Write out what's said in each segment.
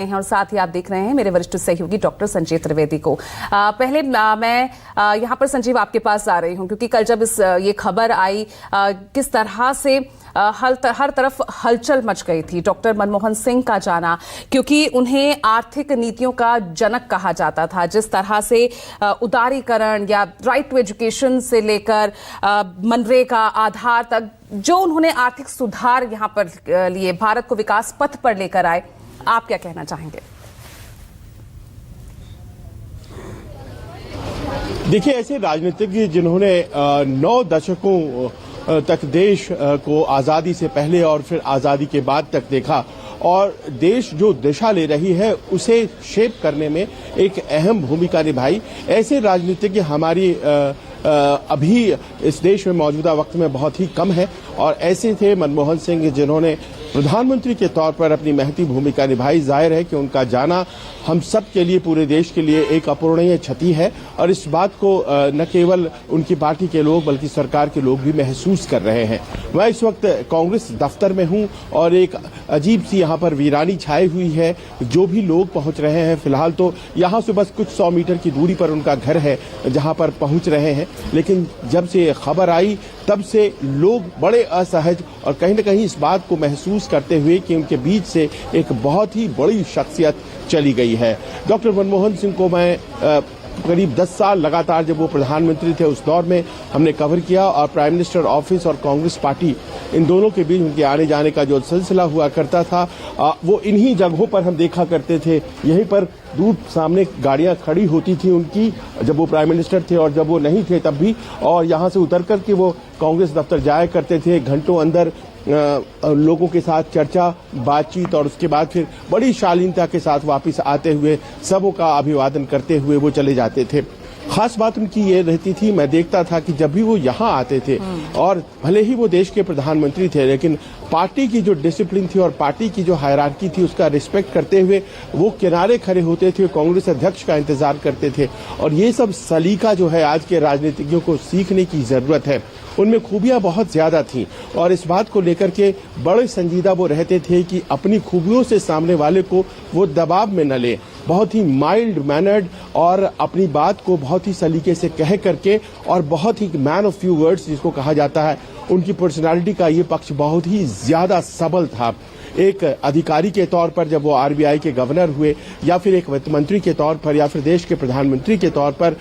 हैं और साथ ही आप देख रहे हैं मेरे वरिष्ठ सहयोगी डॉक्टर संजीव त्रिवेदी को। पहले मैं यहाँ पर संजीव आपके पास आ रही हूँ क्योंकि कल जब ये खबर आई किस तरह से हर तरफ हलचल मच गई थी डॉक्टर मनमोहन सिंह का जाना, क्योंकि उन्हें आर्थिक नीतियों का जनक कहा जाता था। जिस तरह से उदारीकरण या राइट टू एजुकेशन से लेकर मनरेगा आधार तक जो उन्होंने आर्थिक सुधार यहाँ पर लिए, भारत को विकास पथ पर लेकर आए, आप क्या कहना चाहेंगे? देखिए, ऐसे राजनीतिज्ञ जिन्होंने 9 दशकों तक देश को आजादी से पहले और फिर आजादी के बाद तक देखा और देश जो दिशा ले रही है उसे शेप करने में एक अहम भूमिका निभाई, ऐसे राजनीतिज्ञ हमारी अभी इस देश में मौजूदा वक्त में बहुत ही कम है। और ऐसे थे मनमोहन सिंह जिन्होंने प्रधानमंत्री के तौर पर अपनी महती भूमिका निभाई। जाहिर है कि उनका जाना हम सब के लिए, पूरे देश के लिए एक अपूरणीय क्षति है और इस बात को न केवल उनकी पार्टी के लोग बल्कि सरकार के लोग भी महसूस कर रहे हैं। मैं इस वक्त कांग्रेस दफ्तर में हूं और एक अजीब सी यहां पर वीरानी छाई हुई है। जो भी लोग पहुंच रहे हैं, फिलहाल तो यहां से बस कुछ 100 मीटर की दूरी पर उनका घर है जहां पर पहुंच रहे हैं, लेकिन जब से ये खबर आई तब से लोग बड़े असहज और कहीं न कहीं इस बात को महसूस करते हुए कि उनके बीच से एक बहुत ही बड़ी शख्सियत चली गई है। डॉक्टर मनमोहन सिंह को मैं करीब 10 साल लगातार जब वो प्रधानमंत्री थे उस दौर में हमने कवर किया और प्राइम मिनिस्टर ऑफिस और कांग्रेस पार्टी, इन दोनों के बीच उनके आने जाने का जो सिलसिला हुआ करता था वो इन्हीं जगहों पर हम देखा करते थे। यहीं पर दूर सामने गाड़ियां खड़ी होती थी उनकी, जब वो प्राइम मिनिस्टर थे और जब वो नहीं थे तब भी, और यहां से उतर करके वो कांग्रेस दफ्तर जाया करते थे। घंटों अंदर लोगों के साथ चर्चा बातचीत और उसके बाद फिर बड़ी शालीनता के साथ वापस आते हुए सबों का अभिवादन करते हुए वो चले जाते थे। खास बात उनकी ये रहती थी, मैं देखता था कि जब भी वो यहाँ आते थे और भले ही वो देश के प्रधानमंत्री थे, लेकिन पार्टी की जो डिसिप्लिन थी और पार्टी की जो हायरार्की थी उसका रिस्पेक्ट करते हुए वो किनारे खड़े होते थे, कांग्रेस अध्यक्ष का इंतजार करते थे। और ये सब सलीका जो है आज के राजनीतिज्ञों को सीखने की जरूरत है। उनमें खूबियां बहुत ज्यादा थीं और इस बात को लेकर के बड़े संजीदा वो रहते थे कि अपनी खूबियों से सामने वाले को वो दबाव में न ले। बहुत ही माइल्ड मैनर्ड और अपनी बात को बहुत ही सलीके से कह करके और बहुत ही मैन ऑफ फ्यू वर्ड्स जिसको कहा जाता है, उनकी पर्सनालिटी का ये पक्ष बहुत ही ज्यादा सबल था। एक अधिकारी के तौर पर जब वो आरबीआई के गवर्नर हुए या फिर एक वित्त मंत्री के तौर पर या फिर देश के प्रधानमंत्री के तौर पर,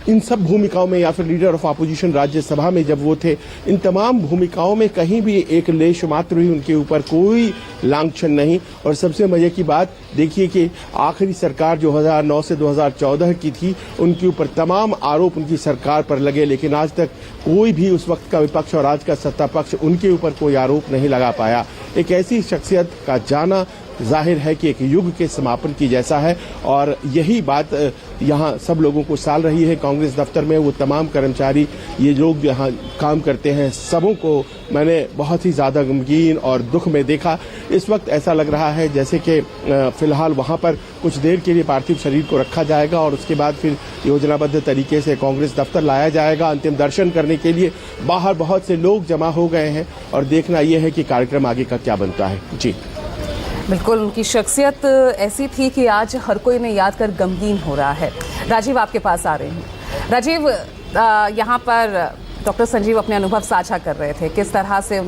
इन सब भूमिकाओं में या फिर लीडर ऑफ अपोजिशन राज्यसभा में जब वो थे, इन तमाम भूमिकाओं में कहीं भी एक लेश मात्र भी उनके ऊपर कोई लांछन नहीं। और सबसे मजे की बात देखिए कि आखिरी सरकार 2009 से 2014 की थी, उनके ऊपर तमाम आरोप उनकी सरकार पर लगे, लेकिन आज तक कोई भी उस वक्त का विपक्ष और आज का सत्ता पक्ष उनके ऊपर कोई आरोप नहीं लगा पाया। एक ऐसी शख्सियत का जाना जाहिर है कि एक युग के समापन की जैसा है और यही बात यहाँ सब लोगों को साल रही है। कांग्रेस दफ्तर में वो तमाम कर्मचारी, ये लोग यहाँ काम करते हैं, सबों को मैंने बहुत ही ज्यादा गमगीन और दुख में देखा। इस वक्त ऐसा लग रहा है जैसे कि फिलहाल वहाँ पर कुछ देर के लिए पार्थिव शरीर को रखा जाएगा और उसके बाद फिर योजनाबद्ध तरीके से कांग्रेस दफ्तर लाया जाएगा। अंतिम दर्शन करने के लिए बाहर बहुत से लोग जमा हो गए हैं और देखना यह है कि कार्यक्रम आगे का क्या बनता है। जी बिल्कुल, उनकी शख्सियत ऐसी थी कि आज हर कोई इन्हें याद कर गमगीन हो रहा है। राजीव आपके पास आ रहे हैं। राजीव, यहाँ पर डॉक्टर संजीव अपने अनुभव साझा कर रहे थे, किस तरह से